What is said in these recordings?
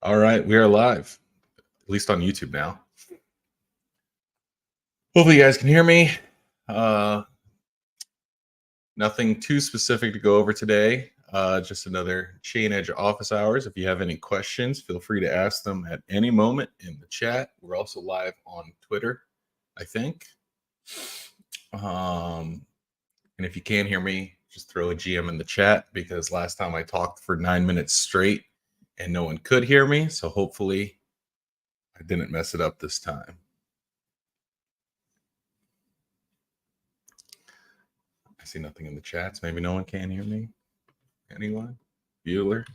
All right, we are live, at least on YouTube now. Hopefully, you guys can hear me. Nothing too specific to go over today. Just another chainEDGE office hours. If you have any questions, feel free to ask them at any moment in the chat. We're also live on Twitter, I think. And if you can't hear me, just throw a GM in the chat, because last time I talked for 9 minutes straight and no one could hear me. So hopefully I didn't mess it up this time. I see nothing in the chats. Maybe no one can hear me. Anyone? Bueller?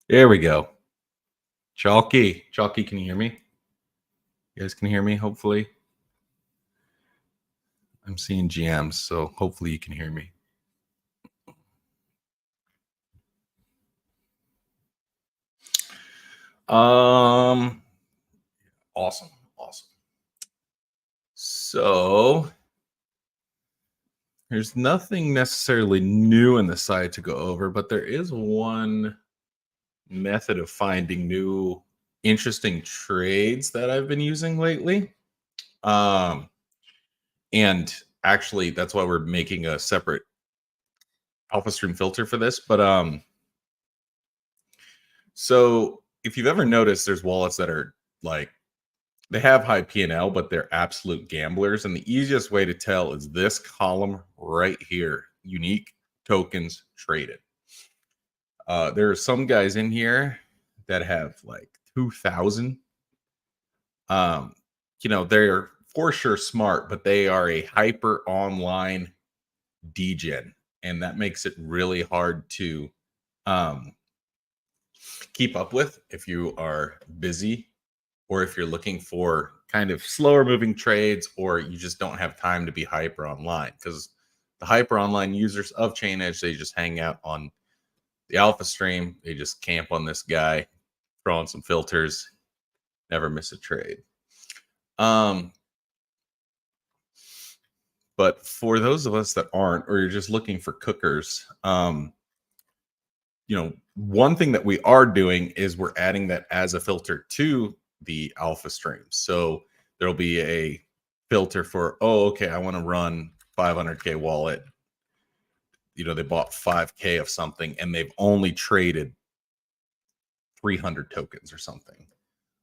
There we go. Chalky. Chalky, can you hear me? You guys can hear me, hopefully. I'm seeing GMs, so hopefully you can hear me. Awesome. So there's nothing necessarily new in the site to go over, but there is one method of finding new interesting trades that I've been using lately. And actually that's why we're making a separate alpha stream filter for this. But so if you've ever noticed, there's wallets that are like, they have high P&L, but they're absolute gamblers. And the easiest way to tell is this column right here: unique tokens traded. There are some guys in here that have like 2,000. They're for sure smart, but they are a hyper online degen, and that makes it really hard to keep up with if you are busy, or if you're looking for kind of slower moving trades, or you just don't have time to be hyper online. Because the hyper online users of chainEDGE, they just hang out on the alpha stream, they just camp on this guy, throw on some filters, never miss a trade. But for those of us that aren't, or you're just looking for cookers, one thing that we are doing is we're adding that as a filter to the alpha stream. So there'll be a filter for, okay, I want to run 500K wallet. They bought 5K of something and they've only traded 300 tokens or something.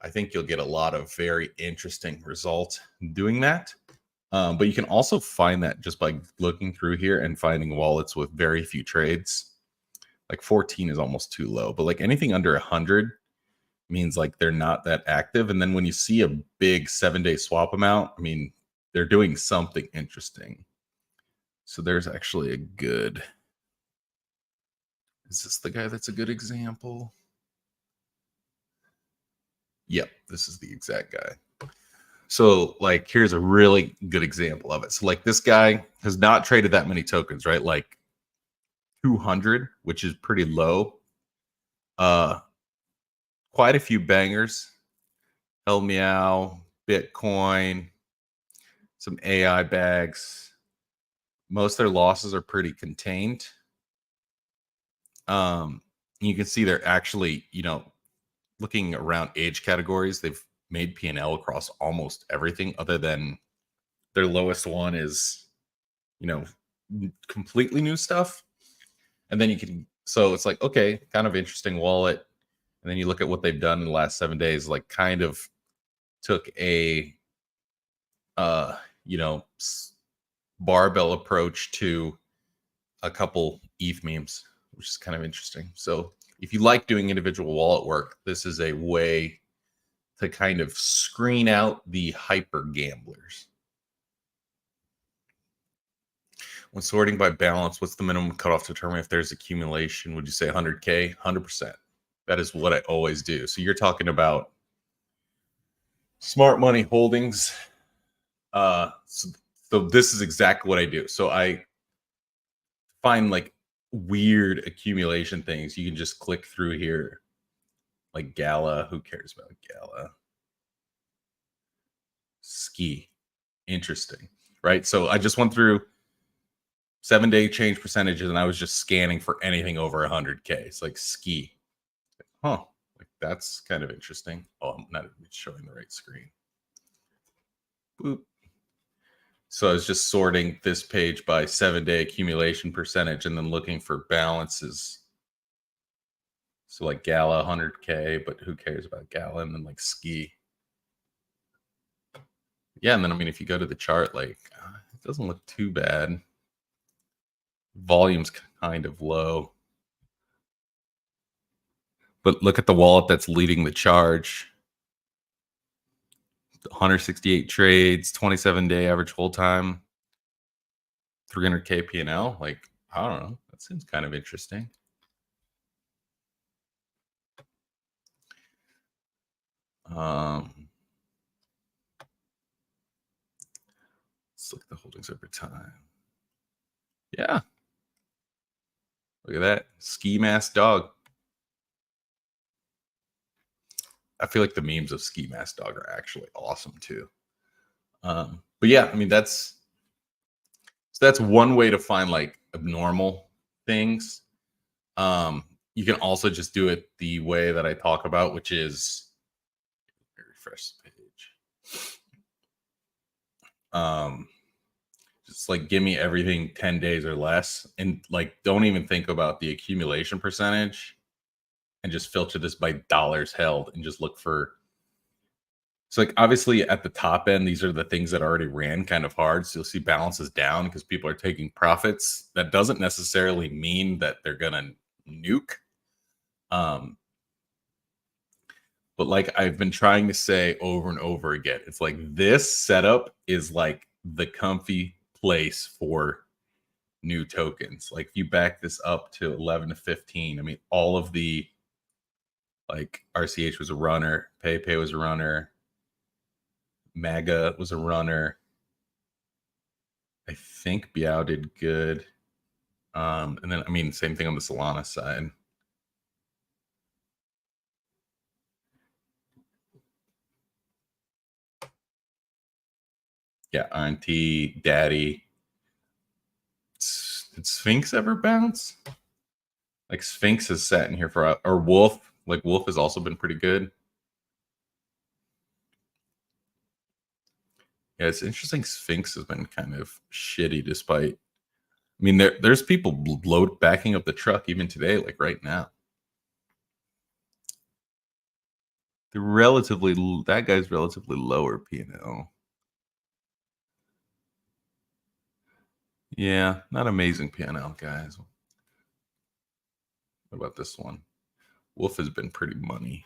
I think you'll get a lot of very interesting results doing that. But you can also find that just by looking through here and finding wallets with very few trades. Like 14 is almost too low, but like anything under 100 means like they're not that active. And then when you see a big 7-day swap amount, I mean, they're doing something interesting. So there's actually a good, is this the guy that's a good example? Yep, this is the exact guy. So like, here's a really good example of it. So like, this guy has not traded that many tokens, right? Like 200, which is pretty low. Quite a few bangers. El Meow, Bitcoin, some AI bags. Most of their losses are pretty contained. You can see they're actually, looking around age categories, they've made P&L across almost everything, other than their lowest one is, completely new stuff. And then so it's like, okay, kind of interesting wallet. And then you look at what they've done in the last 7 days, like kind of took a, barbell approach to a couple ETH memes, which is kind of interesting. So if you like doing individual wallet work, this is a way to kind of screen out the hyper gamblers. When sorting by balance, what's the minimum cutoff to determine if there's accumulation? Would you say 100K? 100%. That is what I always do. So you're talking about smart money holdings. So this is exactly what I do. So I find like weird accumulation things. You can just click through here, like Gala. Who cares about Gala? Ski. Interesting, right? So I just went through 7-day change percentages, and I was just scanning for anything over 100K. It's like ski. Huh. Like that's kind of interesting. Oh, I'm not showing the right screen. Boop. So I was just sorting this page by 7-day accumulation percentage and then looking for balances. So like Gala 100K, but who cares about Gala? And then like ski. Yeah, and then I mean, if you go to the chart, like it doesn't look too bad. Volume's kind of low. But look at the wallet that's leading the charge. 168 trades, 27-day average hold time, 300K P&L. Like, I don't know. That seems kind of interesting. Let's look at the holdings over time. Yeah. Look at that. Ski mask dog. I feel like the memes of ski mask dog are actually awesome too. But yeah, I mean, that's one way to find like abnormal things. You can also just do it the way that I talk about, which is refresh the page. Just like give me everything 10 days or less, and like don't even think about the accumulation percentage, and just filter this by dollars held and just look for. So like obviously at the top end, these are the things that already ran kind of hard. So you'll see balances down because people are taking profits. That doesn't necessarily mean that they're gonna nuke. But like I've been trying to say over and over again, it's like this setup is like the comfy place for new tokens. Like if you back this up to 11 to 15, I mean, all of the like RCH was a runner, PayPay was a runner, MAGA was a runner. I think Biao did good. And then, I mean, same thing on the Solana side. Yeah, Auntie, Daddy. Did Sphinx ever bounce? Like Sphinx has sat in here for, or Wolf. Like Wolf has also been pretty good. Yeah, it's interesting. Sphinx has been kind of shitty despite. I mean, there's people backing up the truck even today, like right now. That guy's relatively lower P&L. Yeah, not amazing P&L, guys. What about this one? Wolf has been pretty money.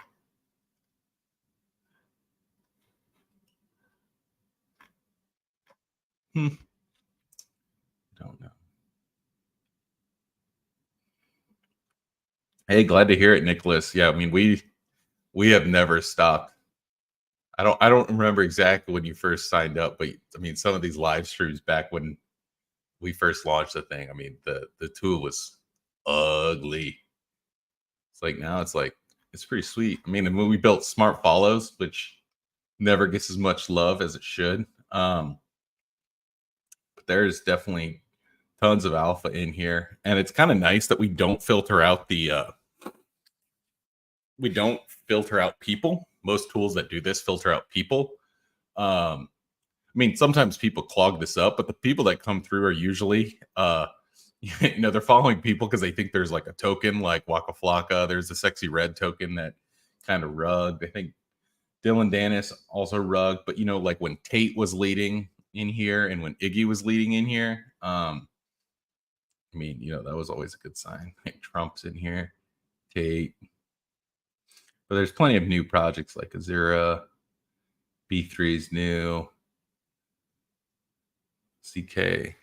Don't know. Hey, glad to hear it, Nicholas. Yeah, I mean we have never stopped. I don't remember exactly when you first signed up, but I mean some of these live streams back when we first launched the thing. I mean the tool was ugly. It's like now it's like it's pretty sweet. I mean, when we built smart follows, which never gets as much love as it should. But there's definitely tons of alpha in here, and it's kind of nice that we don't filter out people. Most tools that do this filter out people. I mean, sometimes people clog this up, but the people that come through are usually, they're following people because they think there's like a token like Waka Flocka. There's a Sexy Red token that kind of rugged. I think Dylan Dennis also rugged, but like when Tate was leading in here and when Iggy was leading in here, I mean, that was always a good sign. Like Trump's in here, Tate. But there's plenty of new projects like Azura, B3 is new, CK.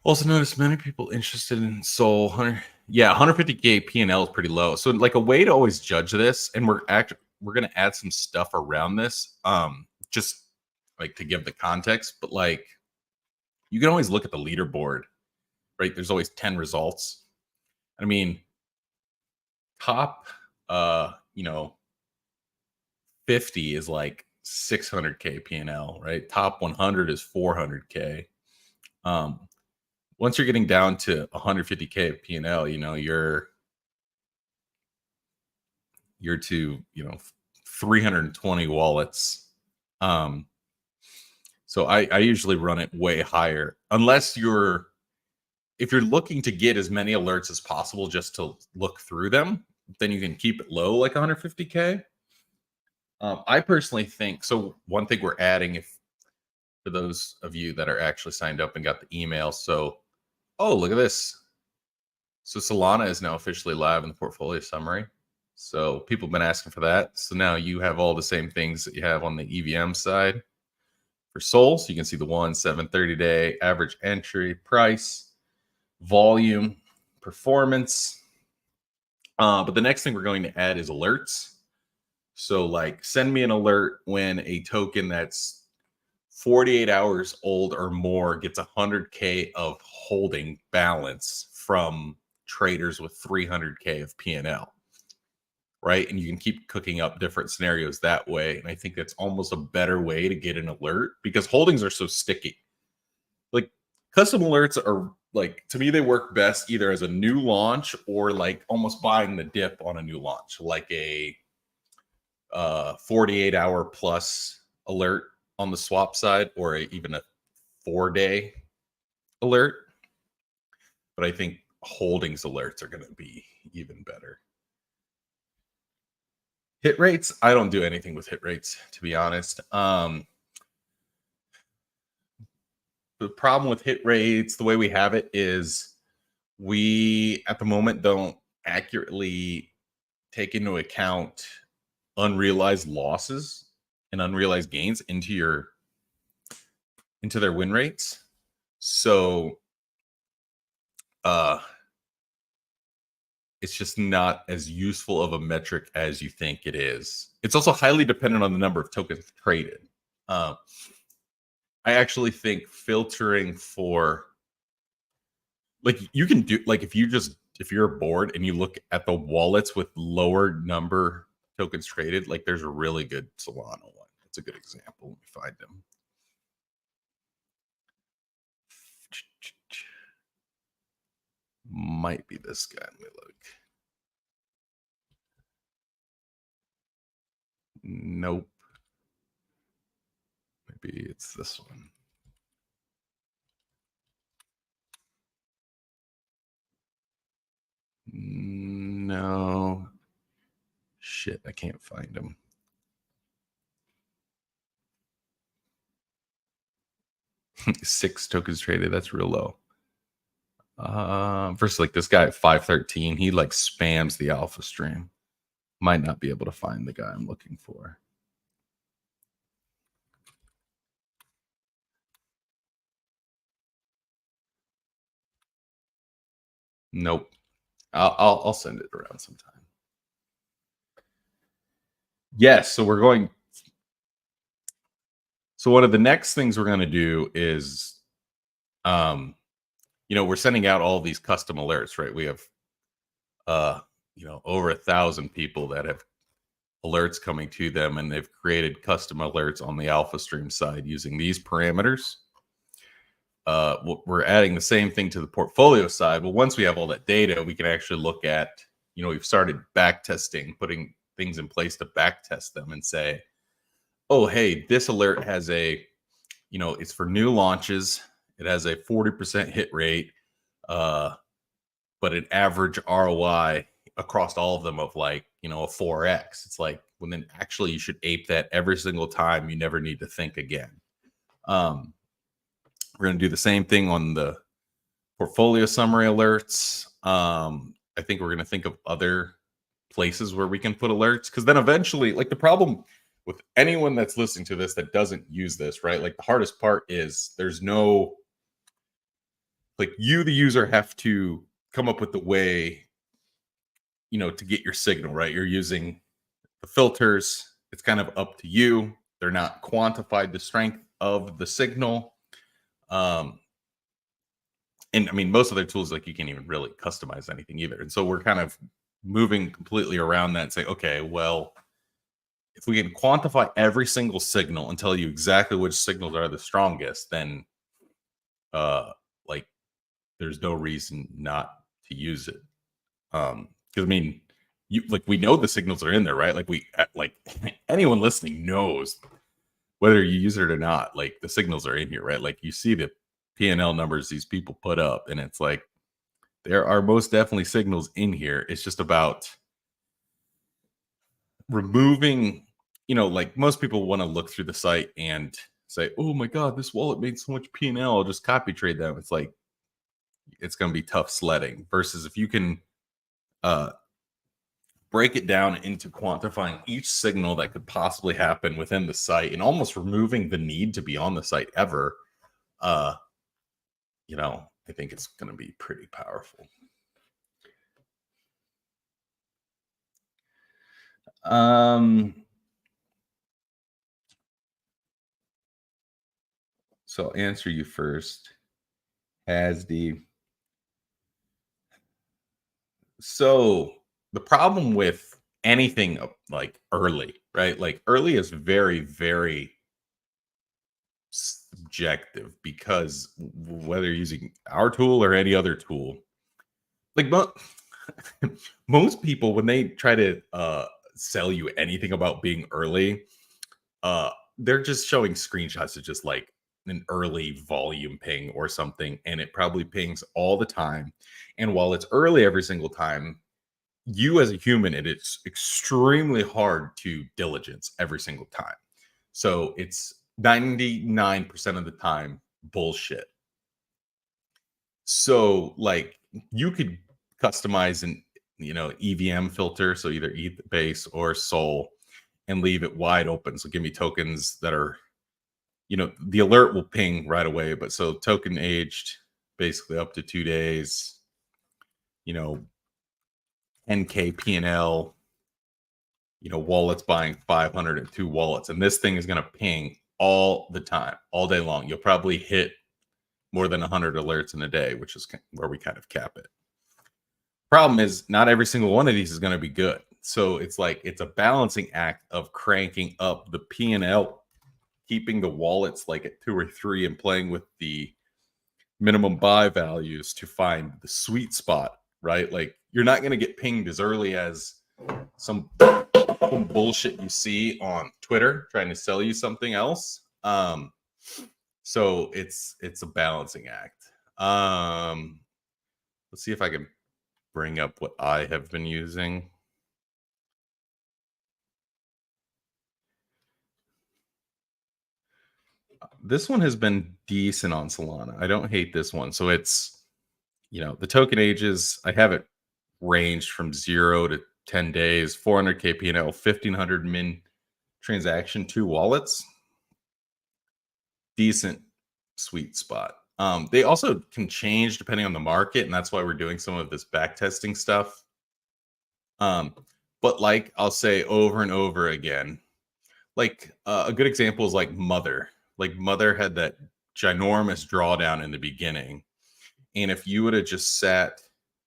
Also noticed many people interested in Sol 100. Yeah, 150K P&L is pretty low. So like a way to always judge this, and we're going to add some stuff around this, just like to give the context. But like, you can always look at the leaderboard, right? There's always 10 results. I mean, top, 50 is like 600K P&L, right? Top 100 is 400K. Once you're getting down to 150K P&L, you're to 320 wallets. So I usually run it way higher, unless if you're looking to get as many alerts as possible just to look through them, then you can keep it low, like 150K. I personally think so. One thing we're adding, for those of you that are actually signed up and got the email, so look at this. So Solana is now officially live in the portfolio summary. So people have been asking for that. So now you have all the same things that you have on the EVM side for Sol. So you can see the 1, 7, 30-day average entry price, volume, performance. But the next thing we're going to add is alerts. So like send me an alert when a token that's 48 hours old or more gets 100K of holding balance from traders with 300K of P&L, right? And you can keep cooking up different scenarios that way. And I think that's almost a better way to get an alert, because holdings are so sticky. Like custom alerts are like, to me, they work best either as a new launch or like almost buying the dip on a new launch, like a 48-hour plus alert on the swap side, or even a 4-day alert. But I think holdings alerts are going to be even better. Hit rates, I don't do anything with hit rates, to be honest. The problem with hit rates, the way we have it, is we at the moment don't accurately take into account unrealized losses and unrealized gains into their win rates. So it's just not as useful of a metric as you think it is. It's also highly dependent on the number of tokens traded. I actually think filtering for, like, you can do, like, if you're bored and you look at the wallets with lower number tokens traded, like there's a really good Solana one. That's a good example. Let me find them. Might be this guy. Let me look. Nope. Maybe it's this one. No. Shit, I can't find him. 6 tokens traded. That's real low. Versus like this guy at 513, he like spams the alpha stream. Might not be able to find the guy I'm looking for. Nope. I'll send it around sometime. Yes, so we're going. So one of the next things we're going to do is, we're sending out all these custom alerts, right? We have, over 1,000 people that have alerts coming to them, and they've created custom alerts on the alpha stream side using these parameters. We're adding the same thing to the portfolio side. But once we have all that data, we can actually look at, we've started back testing, putting things in place to back test them and say, oh, hey, this alert has it's for new launches. It has a 40% hit rate, but an average ROI across all of them of like, a 4x. It's like, when then actually you should ape that every single time. You never need to think again. We're going to do the same thing on the portfolio summary alerts. I think we're going to think of other places where we can put alerts, because then eventually, like, the problem with anyone that's listening to this that doesn't use this, right? Like, the hardest part is there's no, like, you, the user, have to come up with the way, to get your signal, right? You're using the filters. It's kind of up to you. They're not quantified the strength of the signal. And I mean, most of their tools, like, you can't even really customize anything either. And so we're kind of moving completely around that and say, okay, well, if we can quantify every single signal and tell you exactly which signals are the strongest, then like there's no reason not to use it. Because I mean, we know the signals are in there, right? Like anyone listening knows whether you use it or not. Like the signals are in here, right? Like you see the P&L numbers these people put up, and it's like there are most definitely signals in here. It's just about removing, like most people want to look through the site and say, "Oh my god, this wallet made so much P&L, I'll just copy trade them." It's like it's going to be tough sledding. Versus if you can uh break it down into quantifying each signal that could possibly happen within the site and almost removing the need to be on the site ever, uh, I think it's going to be pretty powerful. So I'll answer you first. So the problem with anything like early, right? Like early is very, very subjective because whether you're using our tool or any other tool, like most people when they try to sell you anything about being early, they're just showing screenshots of just like an early volume ping or something, and it probably pings all the time. And while it's early every single time, you as a human, it is extremely hard to diligence every single time. So it's 99% of the time bullshit. So like you could customize an EVM filter, so either ETH base or Sol, and leave it wide open. So give me tokens that are, the alert will ping right away, but so token aged basically up to 2 days, 10K P&L, wallets buying 502 wallets, and this thing is going to ping all the time, all day long. You'll probably hit more than 100 alerts in a day, which is where we kind of cap it. Problem is, not every single one of these is going to be good. So it's like it's a balancing act of cranking up the P&L, keeping the wallets like at 2 or 3, and playing with the minimum buy values to find the sweet spot, right? Like you're not going to get pinged as early as some bullshit you see on Twitter trying to sell you something else. So it's a balancing act. Let's see if I can bring up what I have been using. This one has been decent on Solana. I don't hate this one. So it's, the token ages, I have it ranged from 0 to 10 days, 400K P&L, 1,500 min transaction, 2 wallets. Decent sweet spot. They also can change depending on the market, and that's why we're doing some of this back testing stuff. But like I'll say over and over again, like a good example is like Mother. Like Mother had that ginormous drawdown in the beginning, and if you would have just sat,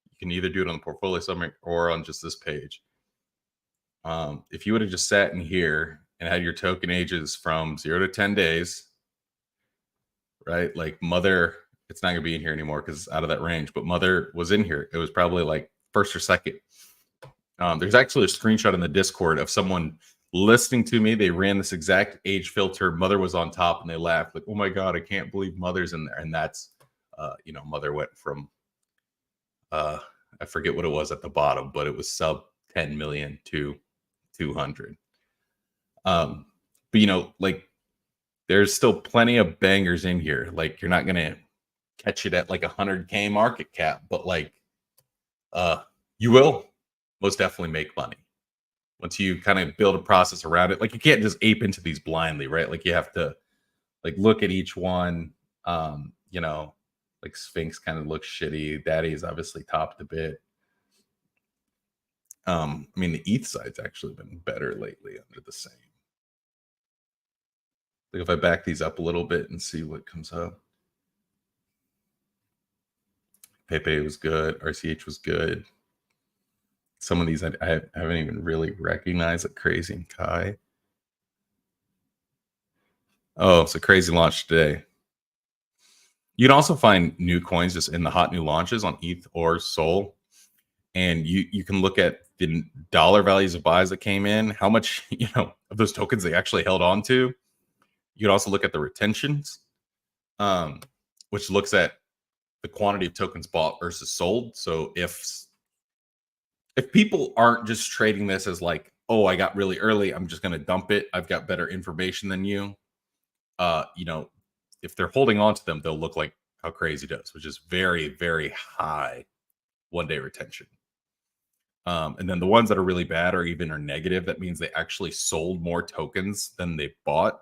you can either do it on the portfolio summary or on just this page. If you would have just sat in here and had your token ages from 0 to 10 days, right? Like Mother, it's not gonna be in here anymore because it's out of that range. But Mother was in here. It was probably like first or second. There's actually a screenshot in the Discord of someone listening to me. They ran this exact age filter. Mother was on top, and they laughed like, "Oh my god, I can't believe Mother's in there." And that's, Mother went from, I forget what it was at the bottom, but it was sub 10 million to 200. But like there's still plenty of bangers in here. Like you're not gonna catch it at like 100K market cap, but like you will most definitely make money once you kind of build a process around it. Like you can't just ape into these blindly, right? Like you have to like look at each one. Like Sphinx kind of looks shitty. Daddy's obviously topped a bit. I mean the ETH side's actually been better lately under the same. Like if I back these up a little bit and see what comes up. Pepe was good. RCH was good. Some of these I haven't even really recognized, like Crazy and Kai. Oh, it's a crazy launch today. You can also find new coins just in the hot new launches on ETH or Sol, and you can look at the dollar values of buys that came in, how much of those tokens they actually held on to. You can also look at the retentions, um, which looks at the quantity of tokens bought versus sold. So if people aren't just trading this as like, oh, I got really early, I'm just going to dump it, I've got better information than you. If they're holding on to them, they'll look like how crazy does, which is very, very high 1 day retention. And then the ones that are really bad or even are negative, that means they actually sold more tokens than they bought.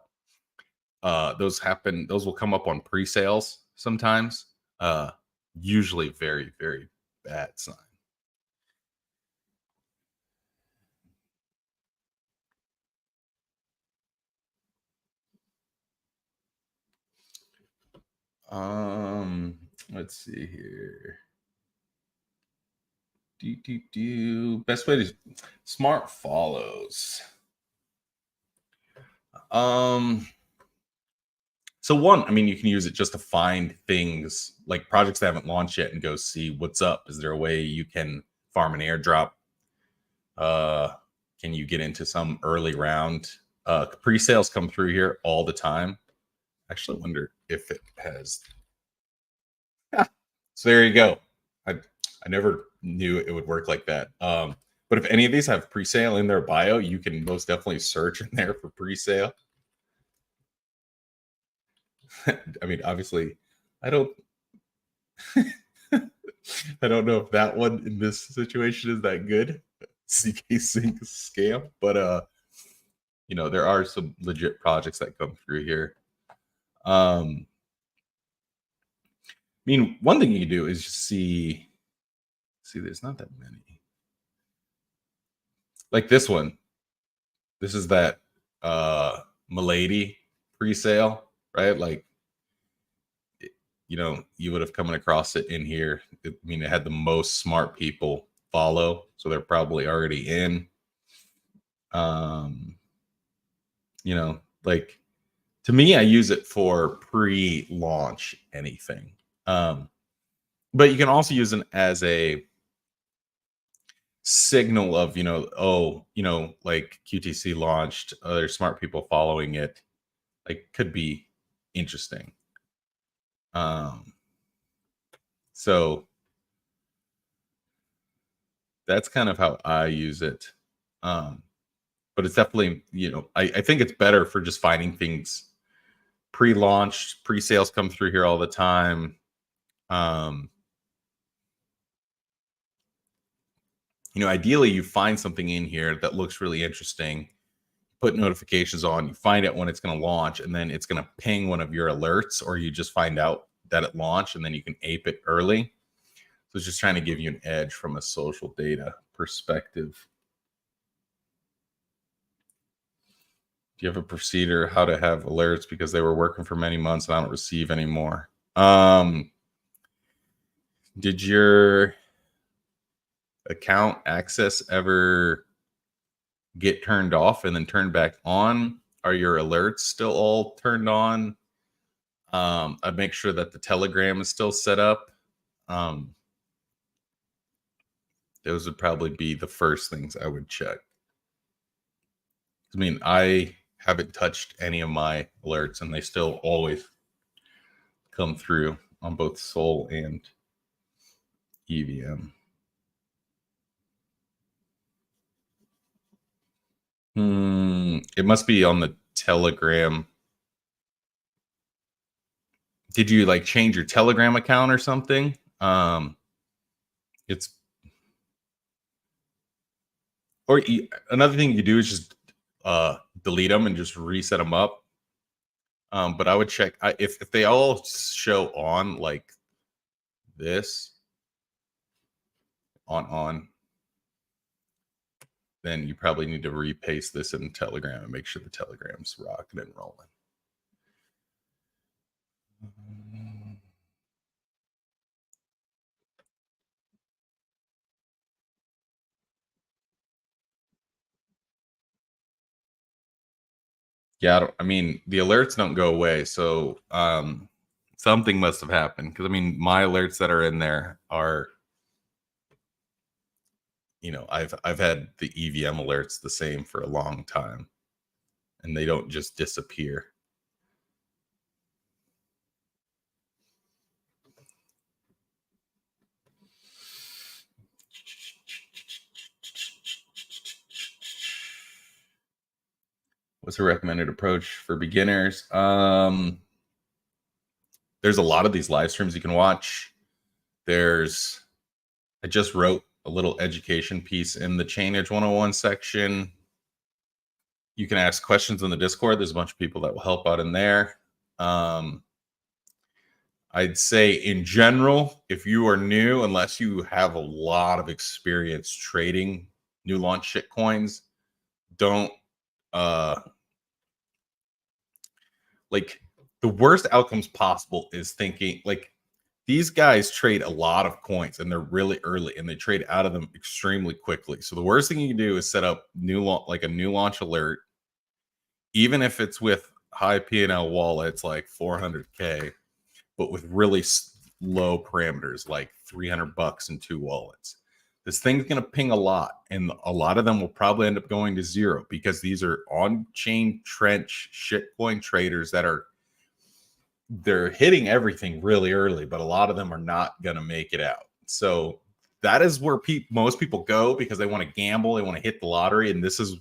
Those will come up on pre-sales sometimes. Usually very, very bad sign. Let's see here. Best way to smart follows. So one, I mean, you can use it just to find things like projects that haven't launched yet and go see what's up. Is there a way you can farm an airdrop? Can you get into some early round? Pre-sales come through here all the time. Actually, wonder if it has. So there you go. I never knew it would work like that. But if any of these have pre-sale in their bio, you can most definitely search in there for pre-sale. I mean, obviously, I don't I don't know if that one in this situation is that good. CK Sync scam, but there are some legit projects that come through here. I mean, one thing you can do is just see there's not that many. Like this one. This is that Milady pre-sale, right? Like you would have come across it in here. I mean, it had the most smart people follow, so they're probably already in. Like to me, I use it for pre-launch anything. But you can also use it as a signal of, like QTC launched, there's smart people following it. Like could be interesting. So that's kind of how I use it. But it's definitely, I think it's better for just finding things pre-launched. Pre-sales come through here all the time. Ideally you find something in here that looks really interesting, put notifications on, you find out when it's going to launch, and then it's going to ping one of your alerts, or you just find out that it launched and then you can ape it early. So it's just trying to give you an edge from a social data perspective. Do you have a procedure how to have alerts because they were working for many months and I don't receive anymore? Did your account access ever get turned off and then turned back on? Are your alerts still all turned on? I'd make sure that the Telegram is still set up. Those would probably be the first things I would check. I mean, I haven't touched any of my alerts and they still always come through on both Sol and EVM. It must be on the Telegram. Did you like change your Telegram account or something? It's or another thing you do is just delete them and just reset them up. But I would check if they all show on like this on, then you probably need to repaste this in Telegram and make sure the Telegram's rocking and rolling. Yeah, I mean, the alerts don't go away, so something must have happened, because I mean, my alerts that are in there are, I've had the EVM alerts the same for a long time, and they don't just disappear. What's a recommended approach for beginners? There's a lot of these live streams you can watch. I just wrote a little education piece in the chainEDGE 101 section. You can ask questions in the Discord. There's a bunch of people that will help out in there. I'd say in general, if you are new, unless you have a lot of experience trading new launch shit coins, don't like, the worst outcomes possible is thinking like, these guys trade a lot of coins and they're really early and they trade out of them extremely quickly. So the worst thing you can do is set up a new launch alert, even if it's with high P&L wallets like 400K, but with really low parameters like $300 in 2 wallets. This thing's going to ping a lot, and a lot of them will probably end up going to zero, because these are on-chain trench shitcoin traders they're hitting everything really early, but a lot of them are not going to make it out. So that is where most people go, because they want to gamble, they want to hit the lottery, and this is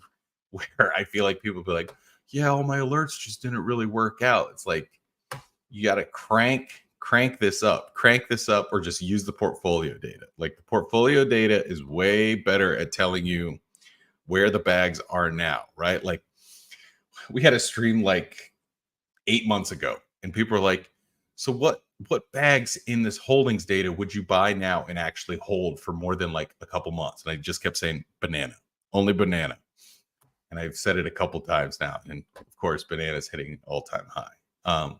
where I feel like people be like, yeah, all my alerts just didn't really work out. It's like, you got to crank this up, or just use the portfolio data. Like, the portfolio data is way better at telling you where the bags are now, right? Like, we had a stream like 8 months ago, and people were like, so what bags in this holdings data would you buy now and actually hold for more than like a couple months? And I just kept saying banana, only banana. And I've said it a couple times now, and of course banana's hitting all-time high.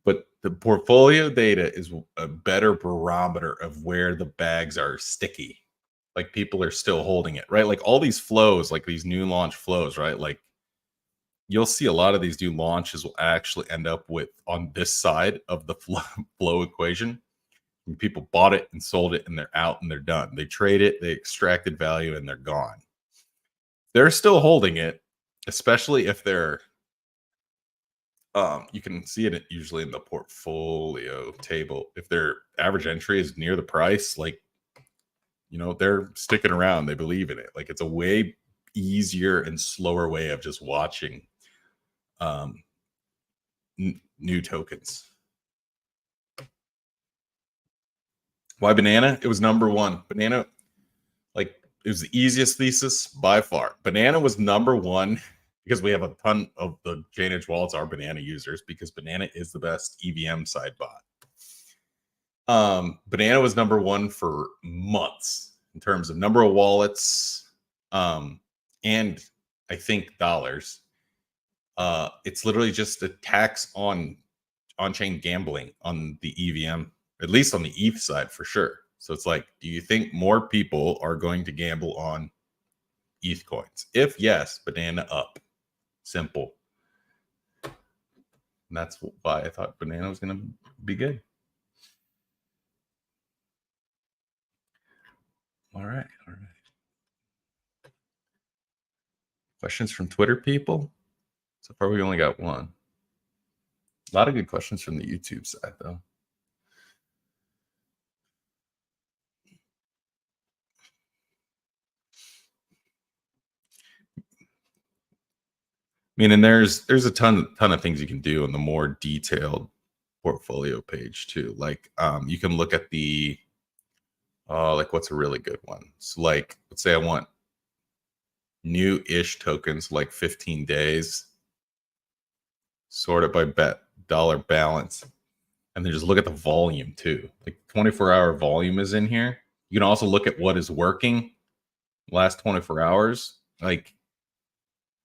But the portfolio data is a better barometer of where the bags are sticky. Like, people are still holding it, right? Like, all these flows, like these new launch flows, right? Like, you'll see a lot of these new launches will actually end up with on this side of the flow equation. And people bought it and sold it, and they're out and they're done. They trade it, they extracted value, and they're gone. They're still holding it, especially if they're you can see it usually in the portfolio table. If their average entry is near the price, like, they're sticking around, they believe in it. Like, it's a way easier and slower way of just watching new tokens. Why banana? It was number one. Banana, like, it was the easiest thesis by far. Banana was number one, because we have a ton of the chainEDGE wallets are banana users, because banana is the best EVM side bot. Banana was number one for months in terms of number of wallets, and I think dollars. It's literally just a tax on on-chain gambling on the EVM, at least on the ETH side for sure. So it's like, do you think more people are going to gamble on ETH coins? If yes, banana up. Simple. And that's why I thought banana was going to be good. All right. Questions from Twitter people? So far, we only got one. A lot of good questions from the YouTube side, though. I mean, and there's a ton of things you can do on the more detailed portfolio page too. Like, you can look at the like, what's a really good one? So, like, let's say I want new-ish tokens, like 15 days, sort it by dollar balance, and then just look at the volume too. Like, 24-hour volume is in here. You can also look at what is working last 24 hours. Like,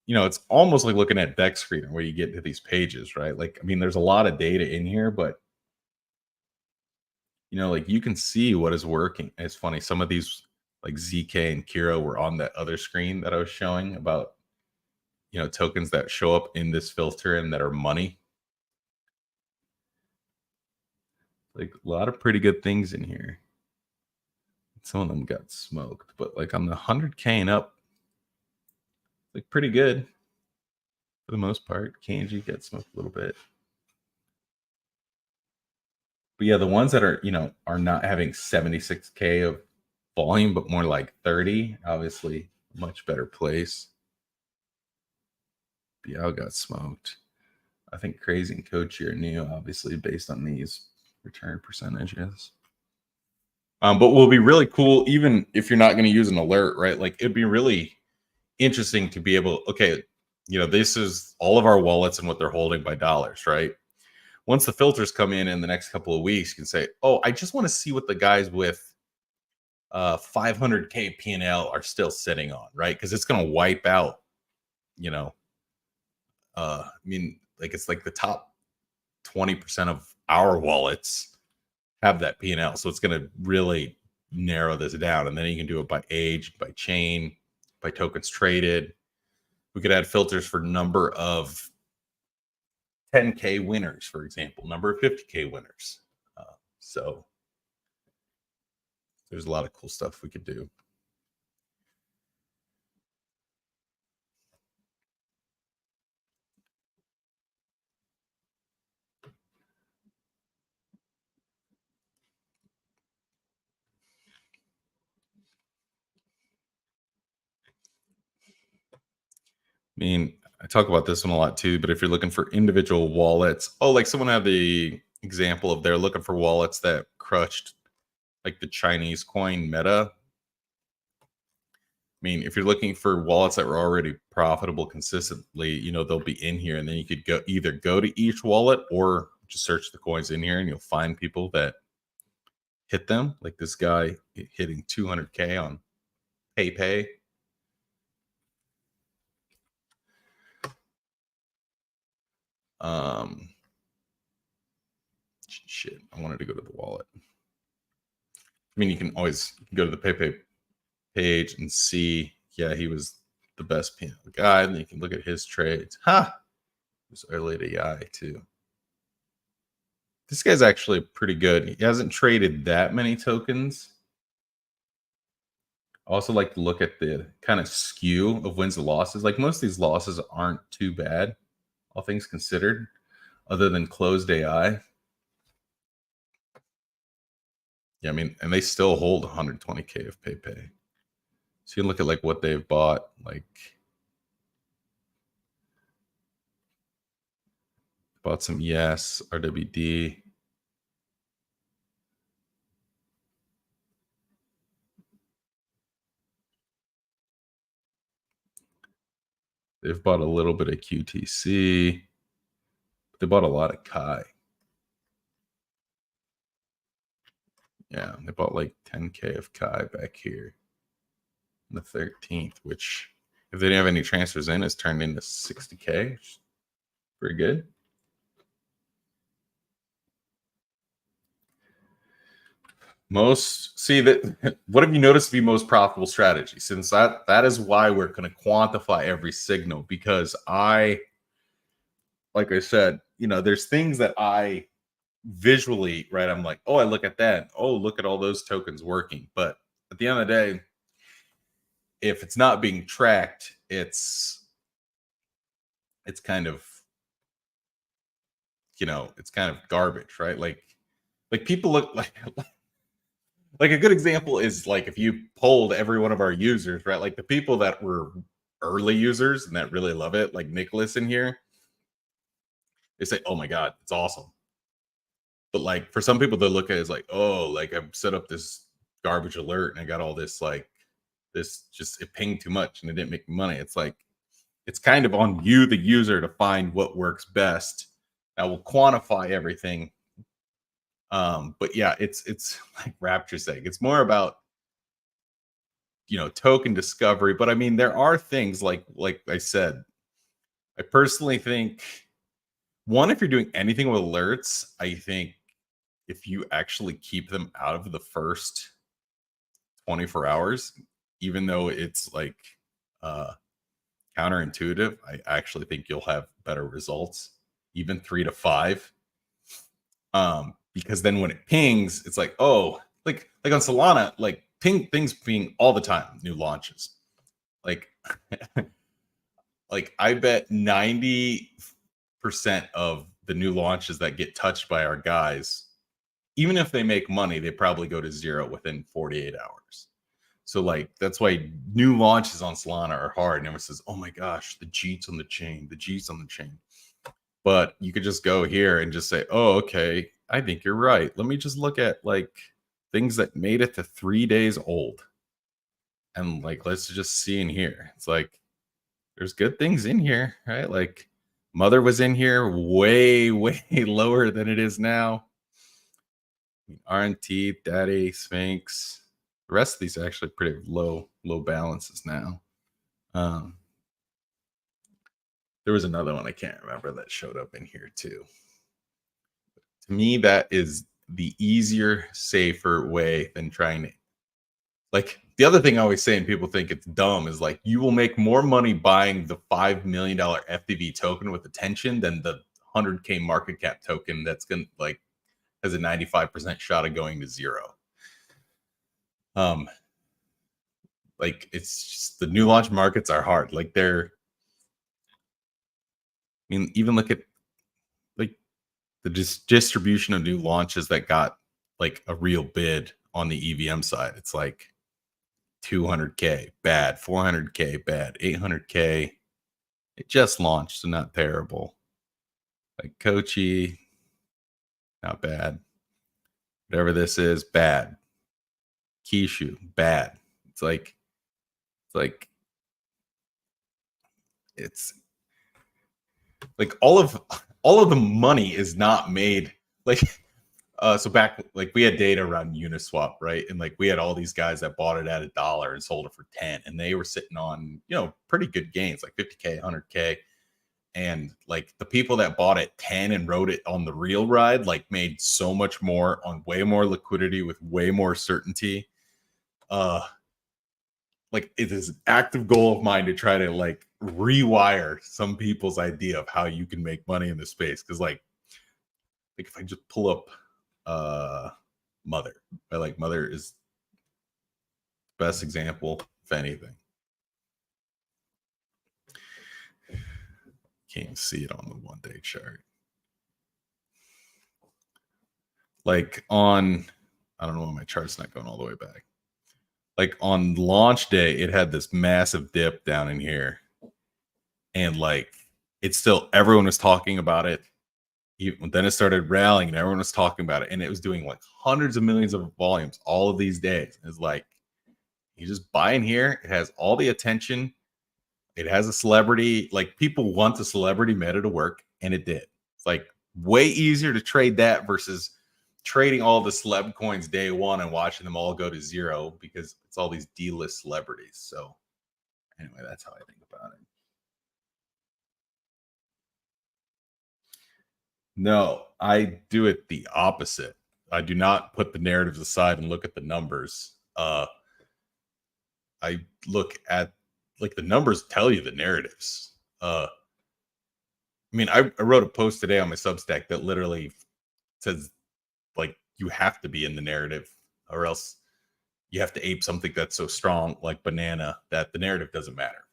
it's almost like looking at deck screener where you get to these pages, right? Like, I mean, there's a lot of data in here, but like, you can see what is working. It's funny, some of these, like ZK and Kiro, were on that other screen that I was showing about, tokens that show up in this filter and that are money. Like a lot of pretty good things in here. Some of them got smoked, but like on the 100K and up, like pretty good for the most part. chainEDGE got smoked a little bit. But yeah, the ones that are, are not having 76K of volume, but more like 30, obviously much better place. BL got smoked. I think Crazy and Coachy are new, obviously, based on these return percentages. But will be really cool, even if you're not going to use an alert, right? Like it'd be really interesting to be able, okay, this is all of our wallets and what they're holding by dollars, right? Once the filters come in the next couple of weeks, you can say, oh, I just want to see what the guys with 500K P&L are still sitting on, right? Because it's going to wipe out, I mean, like it's like the top 20% of our wallets have that P&L. So it's going to really narrow this down. And then you can do it by age, by chain, by tokens traded. We could add filters for number of 10K winners, for example, number of 50K winners. So there's a lot of cool stuff we could do. I mean, I talk about this one a lot too, but if you're looking for individual wallets, like someone had the example of they're looking for wallets that crushed like the Chinese coin Meta. I mean, if you're looking for wallets that were already profitable consistently, they'll be in here, and then you could either go to each wallet or just search the coins in here and you'll find people that hit them. Like this guy hitting 200K on PayPay. Shit, I wanted to go to the wallet. I mean, you can always go to the PayPay page and see, yeah, he was the best P&L guy. And you can look at his trades. There's early AI too. This guy's actually pretty good. He hasn't traded that many tokens. I also like to look at the kind of skew of wins and losses. Like most of these losses aren't too bad, all things considered, other than closed AI. Yeah, I mean, and they still hold 120K of PayPay. So you can look at like what they've bought, like bought some ES, RWD. They've bought a little bit of QTC. They bought a lot of Kai. Yeah, they bought like 10K of Kai back here on the 13th, which if they didn't have any transfers in, is turned into 60K. Pretty good. What have you noticed to be most profitable strategy? Since that is why we're going to quantify every signal, because like I said, there's things that I visually, right? I'm like, oh, I look at that. Oh, look at all those tokens working. But at the end of the day, if it's not being tracked, it's kind of, it's kind of garbage, right? Like people look like a good example is like if you polled every one of our users, right? Like the people that were early users and that really love it, like Nicholas in here, they say, oh my God, it's awesome. But like for some people, they look at it as like, oh, like I've set up this garbage alert and I got all this like this just it pinged too much and it didn't make me money. It's like it's kind of on you, the user, to find what works best. I will quantify everything. But yeah, it's like Rapture's saying, it's more about token discovery. But I mean, there are things like I said, I personally think one, if you're doing anything with alerts, I think if you actually keep them out of the first 24 hours, even though it's like counterintuitive. I actually think you'll have better results, even 3 to 5. Because then when it pings, it's like, oh, like on Solana, like things ping all the time, new launches. Like like I bet 90% of the new launches that get touched by our guys, even if they make money, they probably go to zero within 48 hours. So like that's why new launches on Solana are hard. And everyone says, "Oh my gosh, the Jeets on the chain, the Jeets on the chain." But you could just go here and just say, "Oh, okay, I think you're right. Let me just look at like things that made it to 3 days old, and like let's just see in here." It's like there's good things in here, right? Like Mother was in here way, way lower than it is now. RNT, Daddy, Sphinx. The rest of these are actually pretty low balances now. There was another one I can't remember that showed up in here too. To me, that is the easier, safer way than trying to. Like the other thing I always say, and people think it's dumb, is like you will make more money buying the $5 million FDV token with attention than the 100K market cap token that's gonna like has a 95% shot of going to zero. Like it's just the new launch markets are hard. Like they're, I mean, even look at like the distribution of new launches that got like a real bid on the EVM side. It's like 200K bad, 400K bad, 800K. It just launched, so not terrible. Like Kochi, not bad. Whatever this is, bad. Kishu, bad. It's like it's like all of the money is not made like so back like we had data around Uniswap, right? And like we had all these guys that bought it at $1 and sold it for 10, and they were sitting on, you know, pretty good gains, like 50K, 100K. And like the people that bought it 10 and rode it on the real ride, like made so much more on way more liquidity with way more certainty. Like it is an active goal of mine to try to like rewire some people's idea of how you can make money in this space. Cause like if I just pull up Mother, I like Mother is the best example, if anything. Can't see it on the 1-day chart. Like on, I don't know why my chart's not going all the way back. Like on launch day, it had this massive dip down in here. And like it's still, everyone was talking about it. Then it started rallying and everyone was talking about it. And it was doing like hundreds of millions of volumes all of these days. It's like you just buy in here. It has all the attention. It has a celebrity. Like people want the celebrity meta to work, and it did. It's like way easier to trade that versus trading all the celeb coins day one and watching them all go to zero because it's all these D-list celebrities. So anyway, that's how I think about it. No, I do it the opposite. I do not put the narratives aside and look at the numbers. I look at like the numbers tell you the narratives. I mean, I wrote a post today on my Substack that literally says like you have to be in the narrative or else you have to ape something that's so strong like banana that the narrative doesn't matter.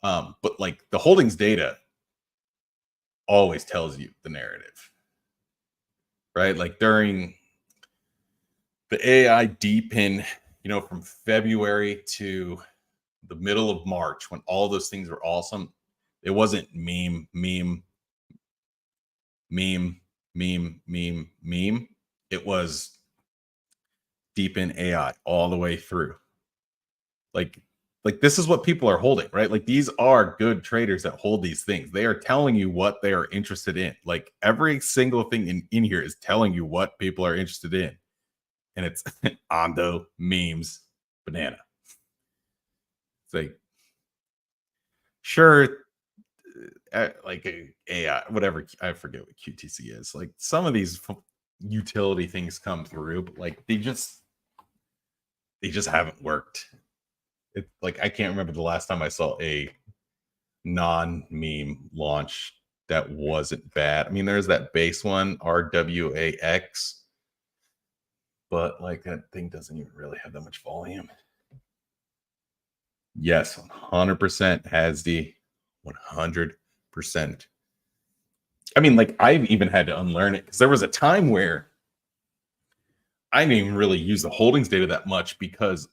But like the holdings data always tells you the narrative, right? Like during the AI deepen, you know, from February to the middle of March when all those things were awesome, it wasn't meme. It was deep in AI all the way through. Like this is what people are holding, right? Like these are good traders that hold these things. They are telling you what they are interested in. Like every single thing in here is telling you what people are interested in. And it's Ondo, memes, banana. It's like, sure, like a AI, whatever, I forget what QTC is. Like some of these utility things come through, but like they just haven't worked. It like I can't remember the last time I saw a non-meme launch that wasn't bad. I mean, there's that base one, RWAX, but like that thing doesn't even really have that much volume. Yes, 100% has the 100%. I mean, like I've even had to unlearn it because there was a time where I didn't even really use the holdings data that much because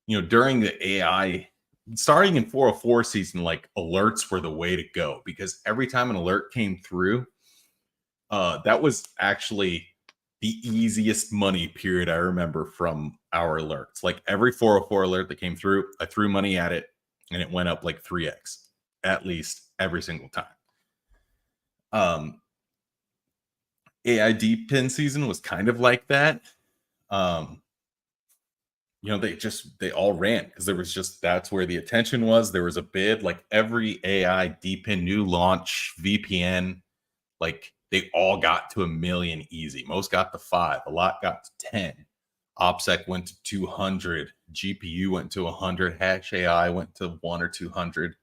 during the AI, starting in 404 season, like alerts were the way to go because every time an alert came through, that was actually the easiest money period I remember from our alerts. Like every 404 alert that came through, I threw money at it and it went up like 3x at least every single time. AID pin season was kind of like that. Um, they all ran because that's where the attention was. There was a bid, like every AI DPIN new launch VPN, like they all got to 1 million easy. Most got to 5, a lot got to 10. OPSEC went to 200, GPU went to 100, Hash AI went to 1 or 200.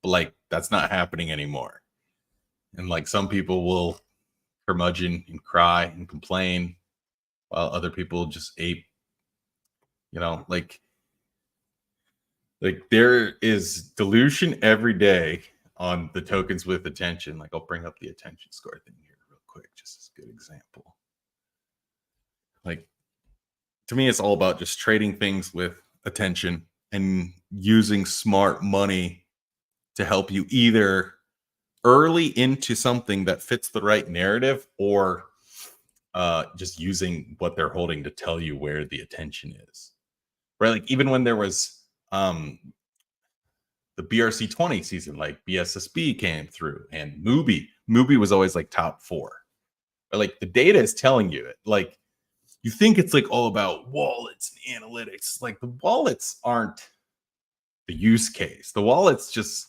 But like that's not happening anymore. And like some people will curmudgeon and cry and complain while other people just ape, like there is dilution every day on the tokens with attention. Like I'll bring up the attention score thing here real quick, just as a good example. Like to me, it's all about just trading things with attention and using smart money to help you either early into something that fits the right narrative or just using what they're holding to tell you where the attention is. Right. Like even when there was the BRC20 season, like BSSB came through and Mubi was always like top 4. But like the data is telling you it. Like you think it's like all about wallets and analytics. Like the wallets aren't the use case. The wallets just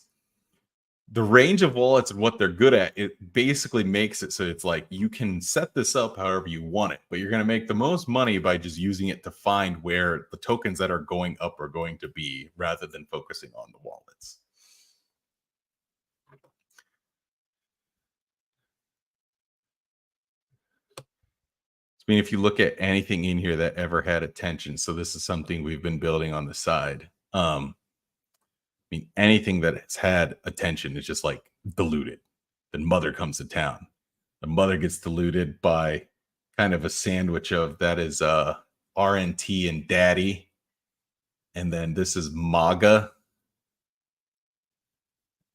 the range of wallets and what they're good at, it basically makes it so it's like you can set this up however you want it, but you're going to make the most money by just using it to find where the tokens that are going up are going to be rather than focusing on the wallets. I mean, if you look at anything in here that ever had attention, so this is something we've been building on the side. I mean, anything that has had attention is just like diluted. Then mother comes to town. The mother gets diluted by kind of a sandwich of that is RNT and daddy. And then this is MAGA.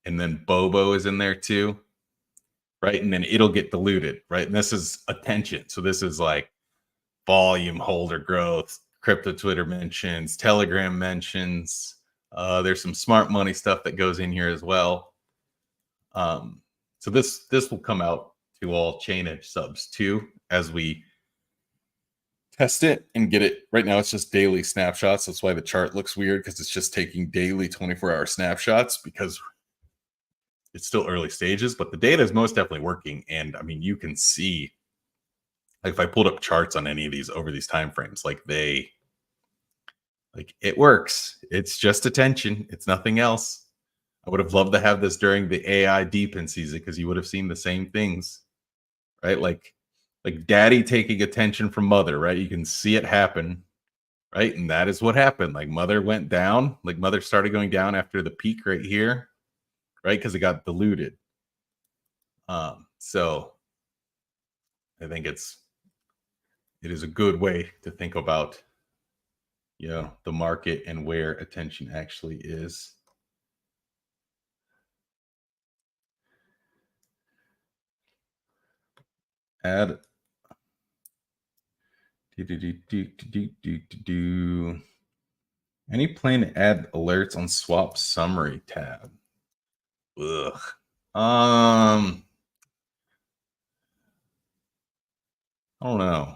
And then Bobo is in there too. Right. And then it'll get diluted. Right. And this is attention. So this is like volume, holder growth, crypto Twitter mentions, Telegram mentions. There's some smart money stuff that goes in here as well. So this will come out to all chainEDGE subs too as we test it and get it. Right now it's just daily snapshots. That's why the chart looks weird because it's just taking daily 24-hour snapshots because it's still early stages, but the data is most definitely working. And I mean, you can see like if I pulled up charts on any of these over these time frames, like it works. It's just attention. It's nothing else. I would have loved to have this during the AI deepen season because you would have seen the same things, right? Like daddy taking attention from mother, right? You can see it happen, right? And that is what happened. Like mother went down, like mother started going down after the peak right here, right? Because it got diluted. So I think it is a good way to think about, the market and where attention actually is. Add any plan to add alerts on swap summary tab? Ugh. I don't know.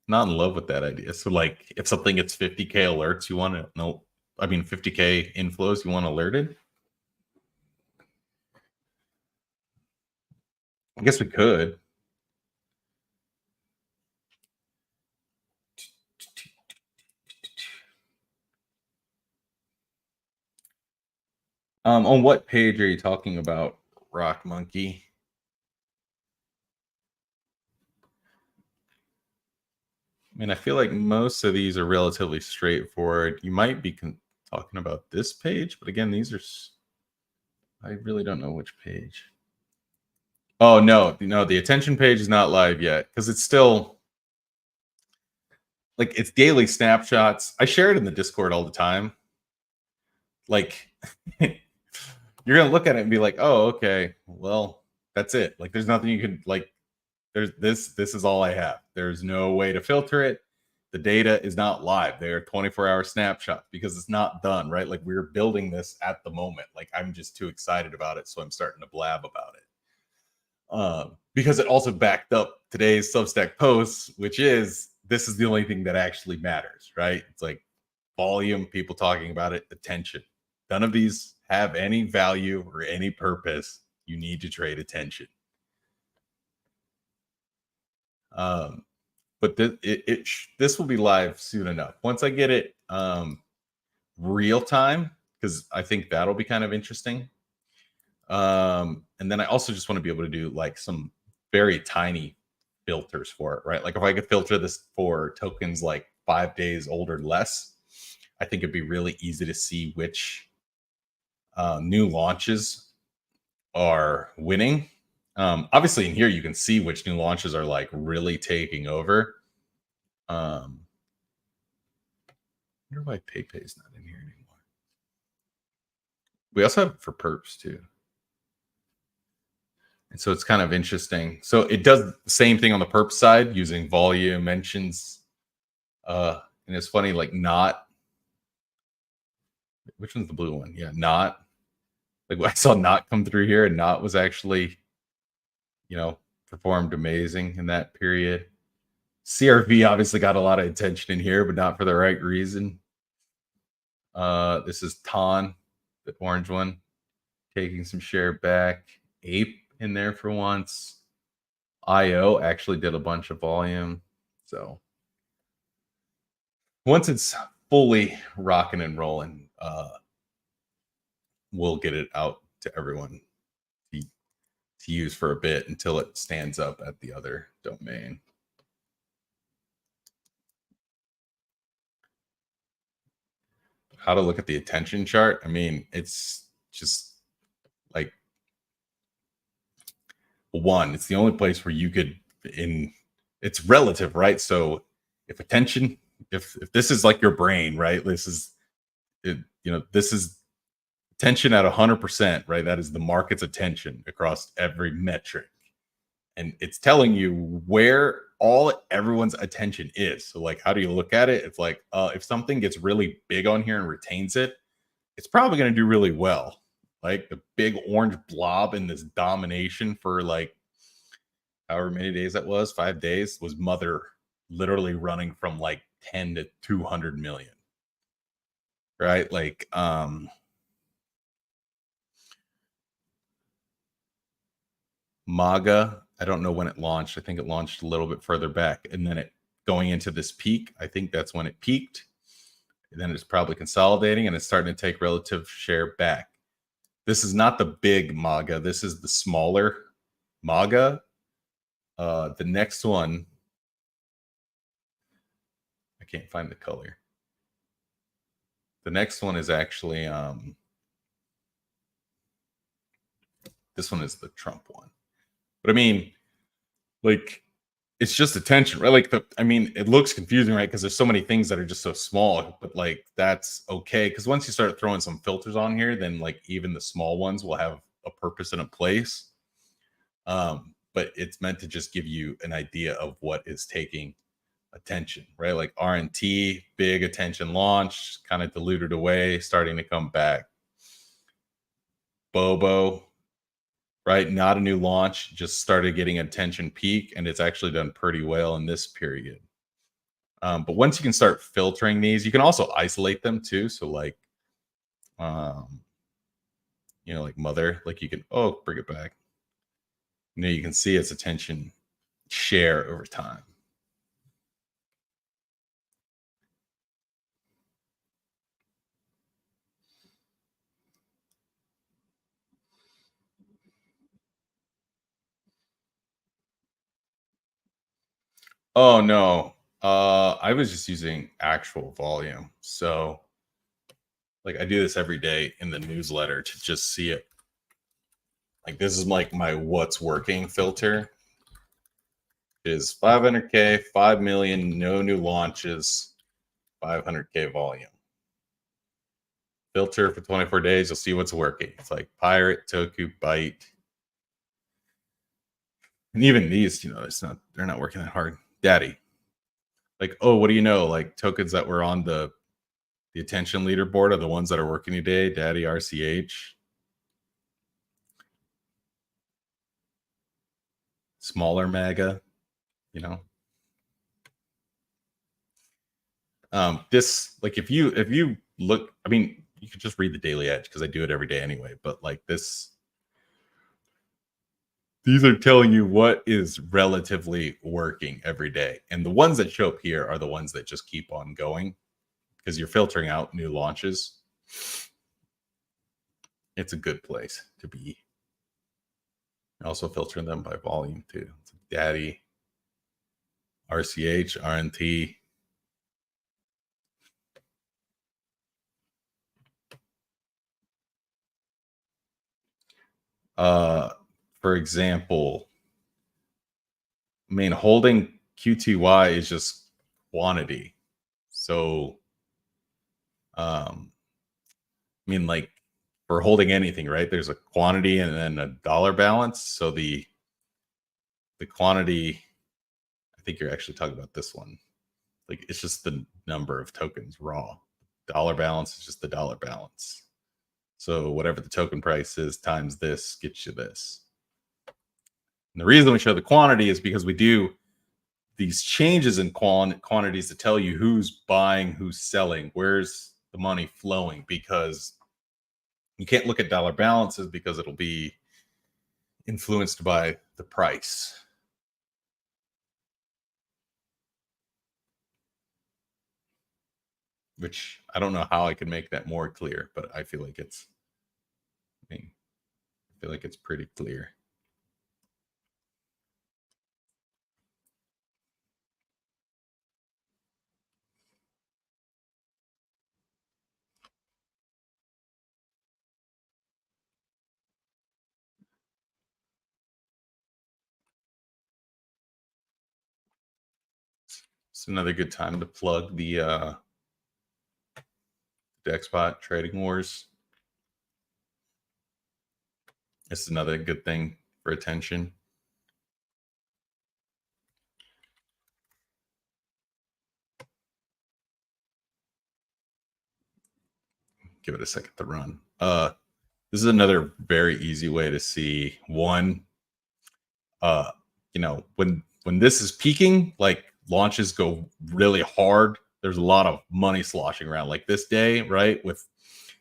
Not in love with that idea. So like if something gets 50K alerts, you want to know, 50K inflows, you want alerted? I guess we could. On what page are you talking about, Rock Monkey? I mean, I feel like most of these are relatively straightforward. You might be talking about this page, but again, these are. I really don't know which page. Oh no, the attention page is not live yet because it's still like it's daily snapshots. I share it in the Discord all the time. Like you're gonna look at it and be like, oh, okay, well, that's it. Like there's nothing you could like there's this is all I have. There's no way to filter it. The data is not live. They're 24-hour snapshots because it's not done, right? Like we're building this at the moment. Like I'm just too excited about it, so I'm starting to blab about it. Because it also backed up today's Substack posts, which is this is the only thing that actually matters, right? It's like volume, people talking about it, attention. None of these have any value or any purpose. You need to trade attention. But this will be live soon enough. Once I get it real time, because I think that'll be kind of interesting. And then I also just want to be able to do like some very tiny filters for it, right? Like if I could filter this for tokens like 5 days old or less, I think it'd be really easy to see which new launches are winning. Obviously in here you can see which new launches are like really taking over. I wonder why PayPay's not in here anymore. We also have it for perps too. And so it's kind of interesting. So it does the same thing on the perp side using volume mentions. And it's funny, like not. Which one's the blue one? Yeah, not. Like I saw not come through here, and not was actually, performed amazing in that period. CRV obviously got a lot of attention in here, but not for the right reason. This is Ton, the orange one, taking some share back. Ape in there for once. IO actually did a bunch of volume. So once it's fully rocking and rolling, we'll get it out to everyone to use for a bit until it stands up at the other domain. How to look at the attention chart? I mean, it's just like one. It's the only place where you could it's relative, right? So if attention, if this is like your brain, right? This is it, this is attention at 100%, right? That is the market's attention across every metric. And it's telling you where everyone's attention is. So like, how do you look at it? It's like, if something gets really big on here and retains it, it's probably going to do really well. Like the big orange blob in this domination for like however many days that was, 5 days, was Mother literally running from like 10 to 200 million. Right? Like, MAGA, I don't know when it launched. I think it launched a little bit further back. And then it going into this peak, I think that's when it peaked. And then it's probably consolidating and it's starting to take relative share back. This is not the big MAGA. This is the smaller MAGA. The next one, I can't find the color. The next one is actually, this one is the Trump one. But I mean, like, it's just attention, right? Like it looks confusing, right? Because there's so many things that are just so small, but like that's okay. Because once you start throwing some filters on here, then like even the small ones will have a purpose and a place. But it's meant to just give you an idea of what is taking attention, right? Like RNT, big attention launch, kind of diluted away, starting to come back. Bobo, right? Not a new launch, just started getting attention peak, and it's actually done pretty well in this period. But once you can start filtering these, you can also isolate them too. So like, like Mother, like you can, bring it back. You can see its attention share over time. Oh no. I was just using actual volume. So like I do this every day in the newsletter to just see it. Like this is like my what's working filter is 500K, 5 million, no new launches, 500K volume. Filter for 24 days, you'll see what's working. It's like Pirate, Toku, Byte. And even these, they're not working that hard. Daddy. Like, oh, what do you know? Like tokens that were on the attention leaderboard are the ones that are working today. Daddy, RCH. Smaller MAGA, you know. This like if you look, I mean, you could just read the Daily Edge because I do it every day anyway, but like this, these are telling you what is relatively working every day. And the ones that show up here are the ones that just keep on going because you're filtering out new launches. It's a good place to be. Also filtering them by volume too. Daddy, RCH, RNT. For example, I mean, holding QTY is just quantity. So, I mean, like for holding anything, right? There's a quantity and then a dollar balance. So the quantity, I think you're actually talking about this one. Like it's just the number of tokens raw. Dollar balance is just the dollar balance. So whatever the token price is times this gets you this. And the reason we show the quantity is because we do these changes in quantities to tell you who's buying, who's selling, where's the money flowing, because you can't look at dollar balances because it'll be influenced by the price. Which I don't know how I can make that more clear, but I feel like it's pretty clear. It's another good time to plug the DexBot Trading Wars. It's another good thing for attention. Give it a second to run. This is another very easy way to see one. When this is peaking, like launches go really hard. There's a lot of money sloshing around. Like this day, right, with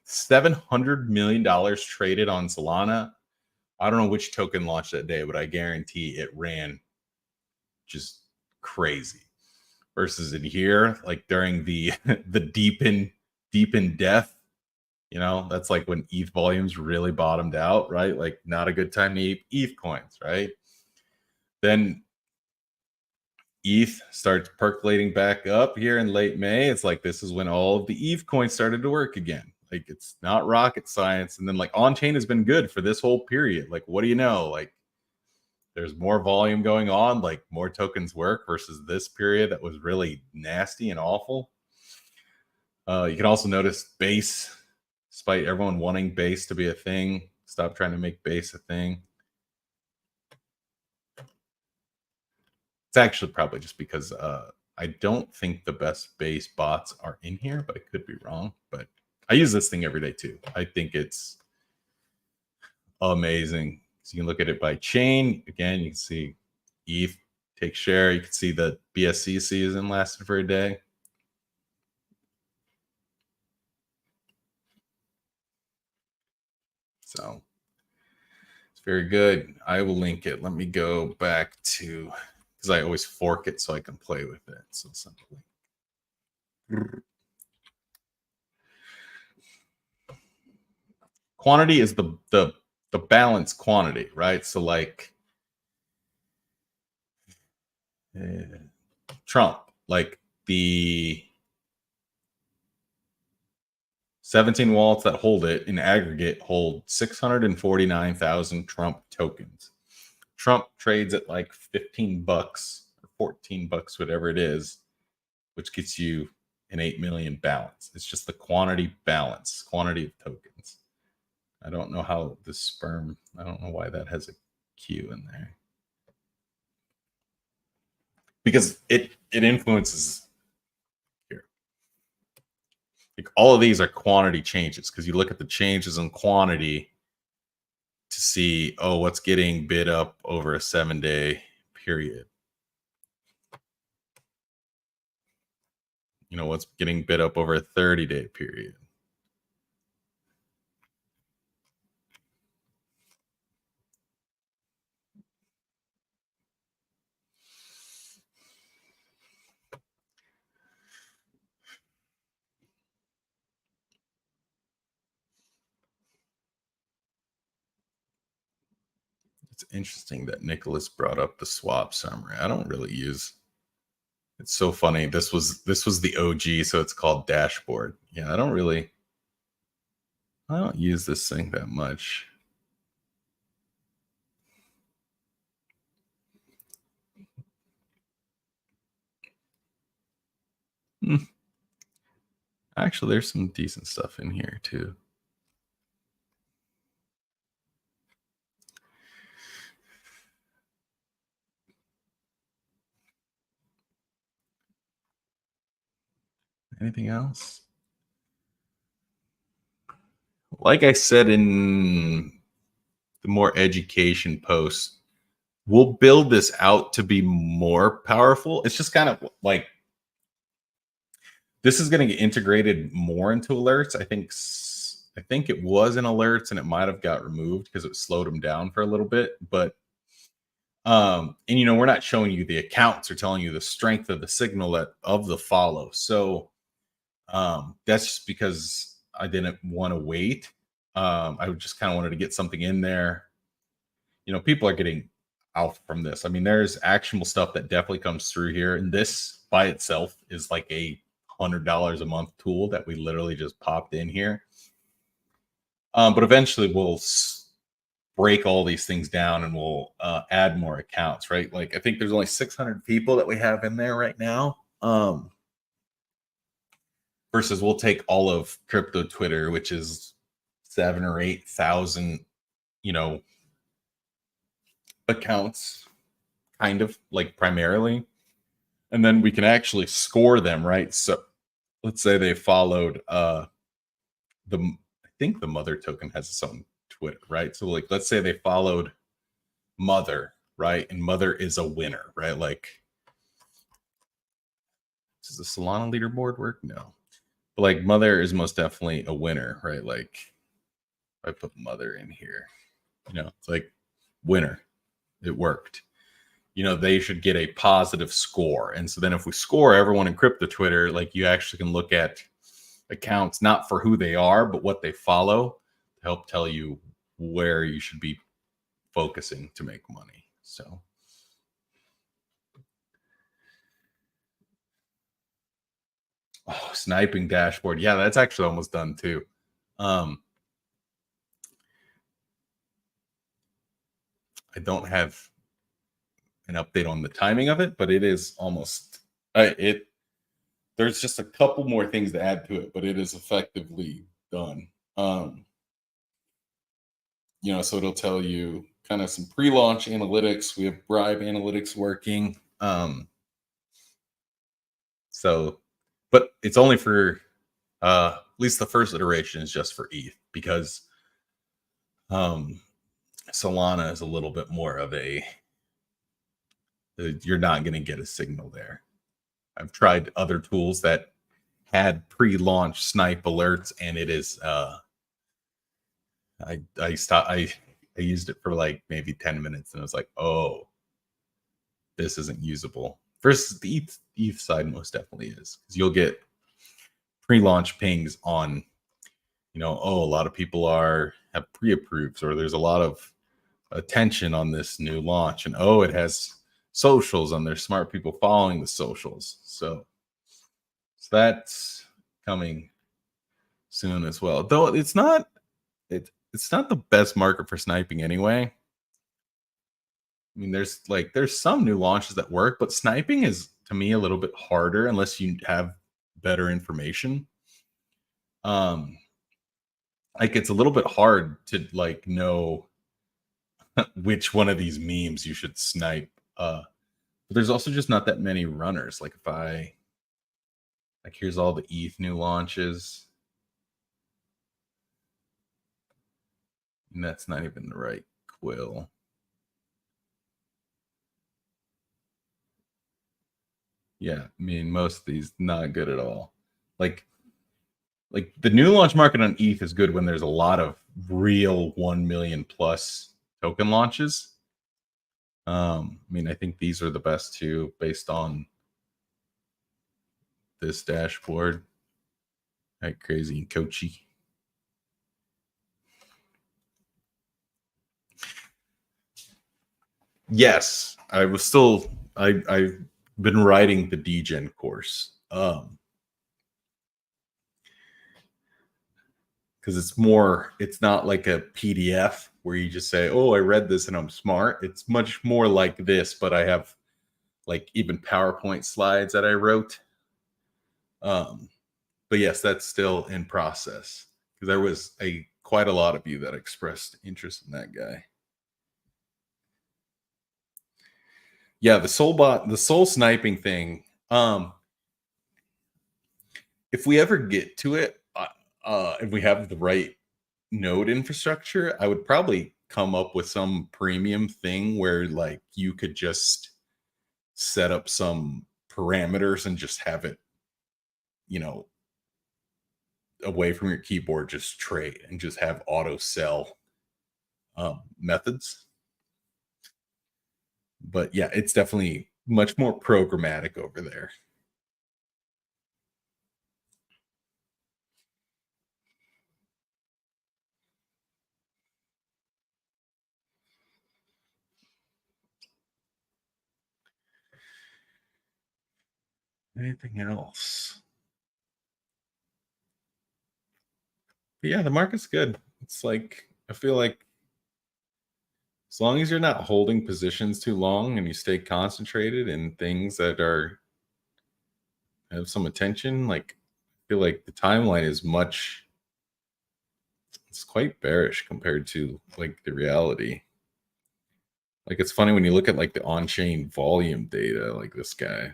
$700 million traded on Solana. I don't know which token launched that day, but I guarantee it ran just crazy. Versus in here, like during the the deep in death, that's like when ETH volumes really bottomed out, right? Like not a good time to eat ETH coins, right? Then ETH starts percolating back up here in late May. It's like this is when all of the ETH coins started to work again. Like it's not rocket science. And then like on chain has been good for this whole period. Like what do you know? Like there's more volume going on, like more tokens work versus this period that was really nasty and awful. You can also notice base, despite everyone wanting base to be a thing, stop trying to make base a thing. It's actually probably just because I don't think the best base bots are in here, but I could be wrong. But I use this thing every day too. I think it's amazing. So you can look at it by chain. Again, you can see ETH take share. You can see the BSC season lasted for a day. So it's very good. I will link it. Let me go back to, because I always fork it so I can play with it. So simply. Quantity is the balance quantity, right? So like Trump, like the 17 wallets that hold it in aggregate hold 649,000 Trump tokens. Trump trades at like $15 or $14, whatever it is, which gets you an 8 million balance. It's just the quantity balance, quantity of tokens. I don't know how the sperm, I don't know why that has a Q in there. Because it influences here. Like all of these are quantity changes because you look at the changes in quantity to see, oh, what's getting bid up over a 7-day period. You know, what's getting bid up over a 30-day period. It's interesting that Nicholas brought up the swap summary. I don't really use. It's so funny. This was the OG, so it's called dashboard. Yeah, I don't use this thing that much. Actually, there's some decent stuff in here too. Anything else? Like I said in the more education post, we'll build this out to be more powerful. It's just kind of like this is going to get integrated more into alerts. I think it was in alerts and it might have got removed because it slowed them down for a little bit. But and you know, we're not showing you the accounts or telling you the strength of the signal of the follow. So that's just because I didn't want to wait. I just kind of wanted to get something in there. You know, people are getting out from this. I mean, there's actionable stuff that definitely comes through here, and this by itself is like a $100 a month tool that we literally just popped in here. But eventually we'll break all these things down and we'll add more accounts, right? Like I think there's only 600 people that we have in there right now. Versus we'll take all of crypto Twitter, which is 7,000 or 8,000, you know, accounts, kind of like primarily. And then we can actually score them, right? So let's say they followed I think the mother token has its own Twitter, right? So like let's say they followed mother, right? And mother is a winner, right? Like does the Solana leaderboard work? No. But like mother is most definitely a winner, right? Like if I put mother in here, you know, it's like winner. It worked. You know, they should get a positive score. And so then if we score everyone in crypto Twitter, like you actually can look at accounts not for who they are, but what they follow to help tell you where you should be focusing to make money. So sniping dashboard. Yeah, that's actually almost done too. I don't have an update on the timing of it, but it is almost there's just a couple more things to add to it, but it is effectively done. You know, so it'll tell you kind of some pre-launch analytics. We have bribe analytics working. So, but it's only for at least the first iteration is just for ETH because Solana is a little bit more of you're not going to get a signal there. I've tried other tools that had pre-launch snipe alerts, and it is I used it for like maybe 10 minutes, and I was like, oh, this isn't usable. Versus the ETH side most definitely is, because you'll get pre-launch pings on, you know, oh, a lot of people have pre-approves, or there's a lot of attention on this new launch, and oh, it has socials, and there's smart people following the socials. So that's coming soon as well. Though it's not the best market for sniping anyway. I mean, there's some new launches that work, but sniping is to me a little bit harder unless you have better information. Like it's a little bit hard to like know which one of these memes you should snipe. But there's also just not that many runners. Like if I like here's all the ETH new launches. And that's not even the right quill. Yeah, I mean most of these not good at all. Like the new launch market on ETH is good when there's a lot of real 1 million plus token launches. I mean, I think these are the best two based on this dashboard. Right, crazy and coachy. Yes, I've been writing the degen course. Because it's not like a PDF where you just say, oh, I read this and I'm smart. It's much more like this, but I have like even PowerPoint slides that I wrote. But yes, that's still in process because there was quite a lot of you that expressed interest in that guy. Yeah, the soul sniping thing. If we ever get to it, if we have the right node infrastructure, I would probably come up with some premium thing where like you could just set up some parameters and just have it, you know, away from your keyboard, just trade and just have auto sell methods. But yeah, it's definitely much more programmatic over there. Anything else? But yeah, the market's good. It's like I feel like as long as you're not holding positions too long and you stay concentrated in things that are have some attention, like I feel like the timeline is it's quite bearish compared to like the reality. Like it's funny when you look at like the on-chain volume data, like this guy,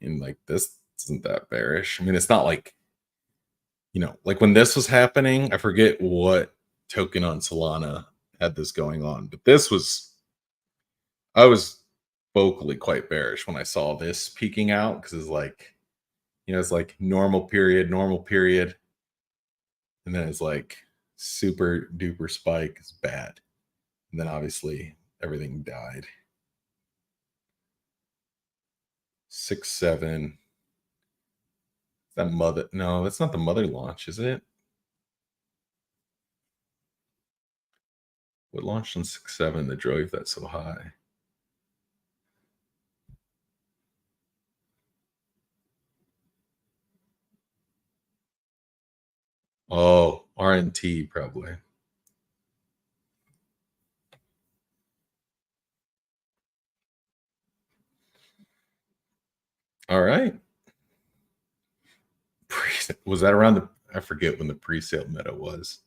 and like this isn't that bearish. I mean, it's not like, like when this was happening, I forget what token on Solana had this going on, but I was vocally quite bearish when I saw this peaking out because it's like, it's like normal period, and then it's like super duper spike is bad. And then obviously everything died. 6-7. That mother, no, that's not the mother launch, is it? What launched on 6-7 that drove that so high? Oh, RNT probably. All right. Was that around I forget when the pre-sale meta was.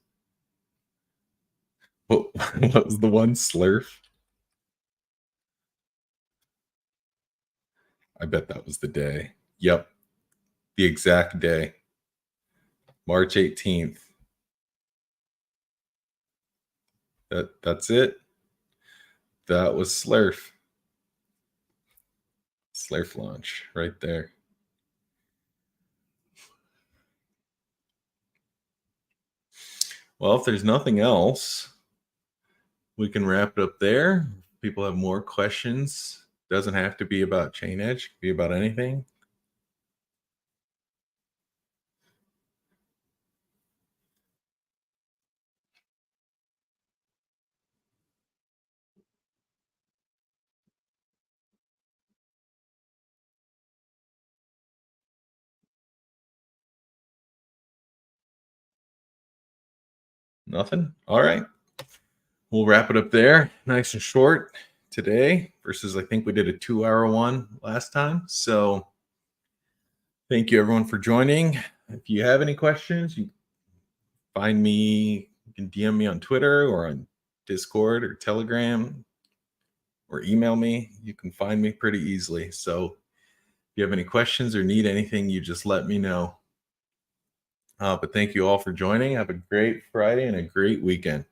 What was the one? Slurf? I bet that was the day. Yep. The exact day. March 18th. That's it. That was Slurf. Slurf launch right there. Well, if there's nothing else, we can wrap it up there. If people have more questions. Doesn't have to be about chainEDGE, it could be about anything. Nothing. All right. We'll wrap it up there. Nice and short today versus I think we did a 2-hour one last time. So thank you everyone for joining. If you have any questions, you find me, you can DM me on Twitter or on Discord or Telegram or email me. You can find me pretty easily. So if you have any questions or need anything, you just let me know. But thank you all for joining. Have a great Friday and a great weekend.